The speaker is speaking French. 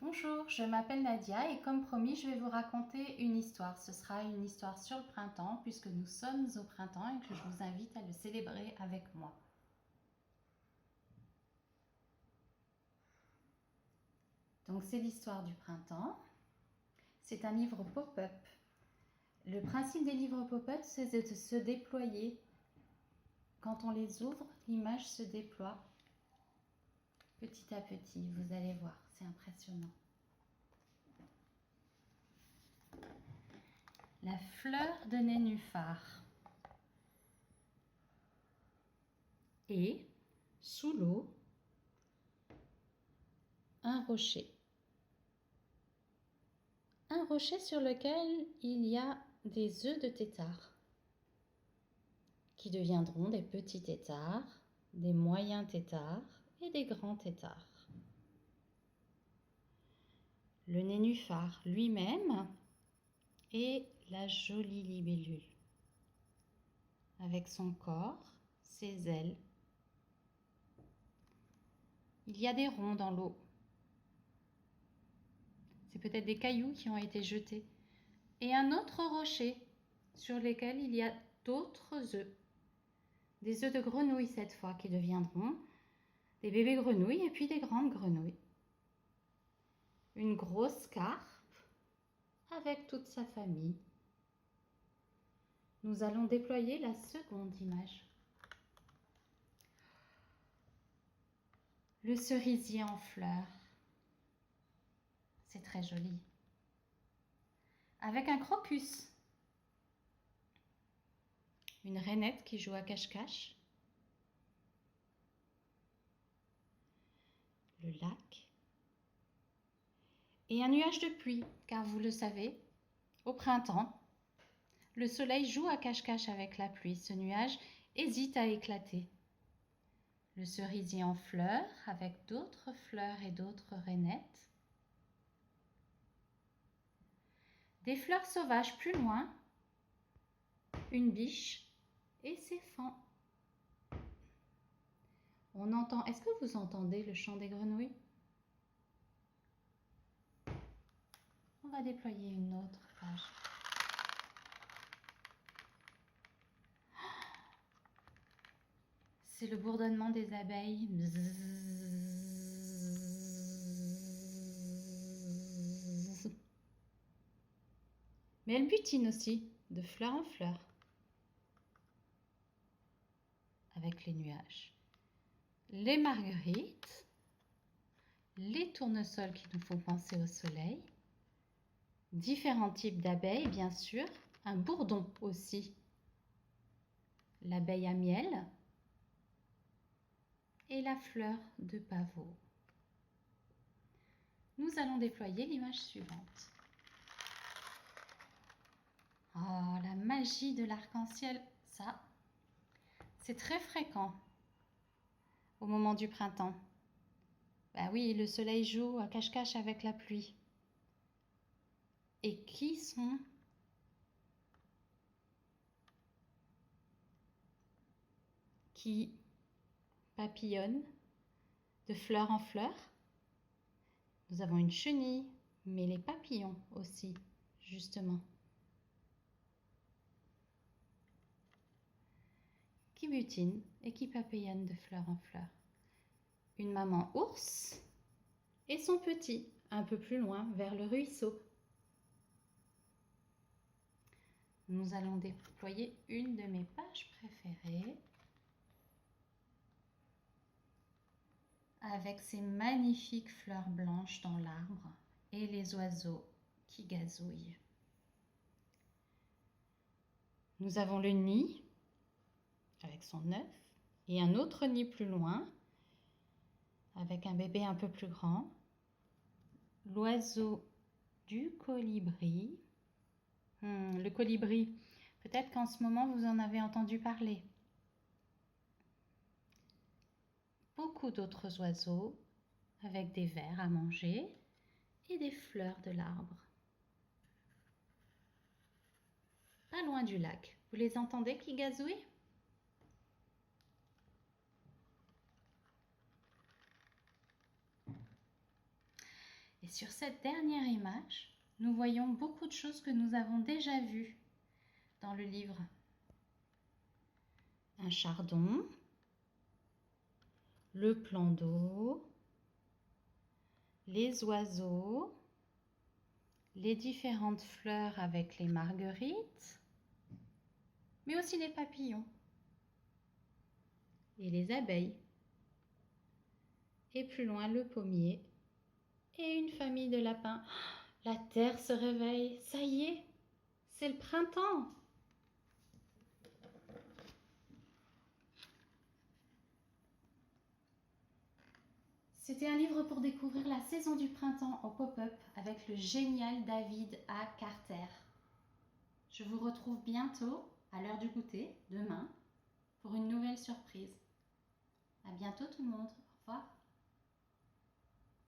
Bonjour, je m'appelle Nadia et comme promis, je vais vous raconter une histoire. Ce sera une histoire sur le printemps puisque nous sommes au printemps et que je vous invite à le célébrer avec moi. Donc c'est l'histoire du printemps. C'est un livre pop-up. Le principe des livres pop-up, c'est de se déployer. Quand on les ouvre, l'image se déploie petit à petit. Vous allez voir, c'est impressionnant. La fleur de nénuphar. Et, sous l'eau, un rocher. Un rocher sur lequel il y a des œufs de tétard qui deviendront des petits tétards, des moyens tétards et des grands tétards. Le nénuphar lui-même est la jolie libellule avec son corps, ses ailes. Il y a des ronds dans l'eau. C'est peut-être des cailloux qui ont été jetés. Et un autre rocher sur lequel il y a d'autres œufs. Des œufs de grenouille cette fois qui deviendront des bébés grenouilles et puis des grandes grenouilles. Une grosse carpe avec toute sa famille. Nous allons déployer la seconde image. Le cerisier en fleurs. C'est très joli. Avec un crocus. Une rainette qui joue à cache-cache. Le lac. Et un nuage de pluie, car vous le savez, au printemps, le soleil joue à cache-cache avec la pluie. Ce nuage hésite à éclater. Le cerisier en fleurs avec d'autres fleurs et d'autres rainettes. Des fleurs sauvages plus loin, une biche et ses fans. On entend, est-ce que vous entendez le chant des grenouilles? On va déployer une autre page. C'est le bourdonnement des abeilles. Mais elles butinent aussi, de fleur en fleur, avec les nuages. Les marguerites, les tournesols qui nous font penser au soleil, différents types d'abeilles, bien sûr, un bourdon aussi, l'abeille à miel et la fleur de pavot. Nous allons déployer l'image suivante. Oh, la magie de l'arc-en-ciel, ça, c'est très fréquent au moment du printemps. Ben oui, le soleil joue à cache-cache avec la pluie. Et qui papillonnent de fleur en fleur? Nous avons une chenille, mais les papillons aussi, justement. Qui butinent et qui papillonnent de fleur en fleur. Une maman ours et son petit, un peu plus loin, vers le ruisseau. Nous allons déployer une de mes pages préférées avec ces magnifiques fleurs blanches dans l'arbre et les oiseaux qui gazouillent. Nous avons le nid avec son œuf et un autre nid plus loin avec un bébé un peu plus grand. L'oiseau du colibri. Le colibri, peut-être qu'en ce moment vous en avez entendu parler. Beaucoup d'autres oiseaux avec des vers à manger et des fleurs de l'arbre. Pas loin du lac. Vous les entendez qui gazouillent? Et sur cette dernière image, nous voyons beaucoup de choses que nous avons déjà vues dans le livre. Un chardon, le plan d'eau, les oiseaux, les différentes fleurs avec les marguerites, mais aussi les papillons et les abeilles. Et plus loin, le pommier et une famille de lapins. La terre se réveille, ça y est, c'est le printemps. C'était un livre pour découvrir la saison du printemps au pop-up avec le génial David A. Carter. Je vous retrouve bientôt à l'heure du goûter, demain, pour une nouvelle surprise. À bientôt tout le monde. Au revoir.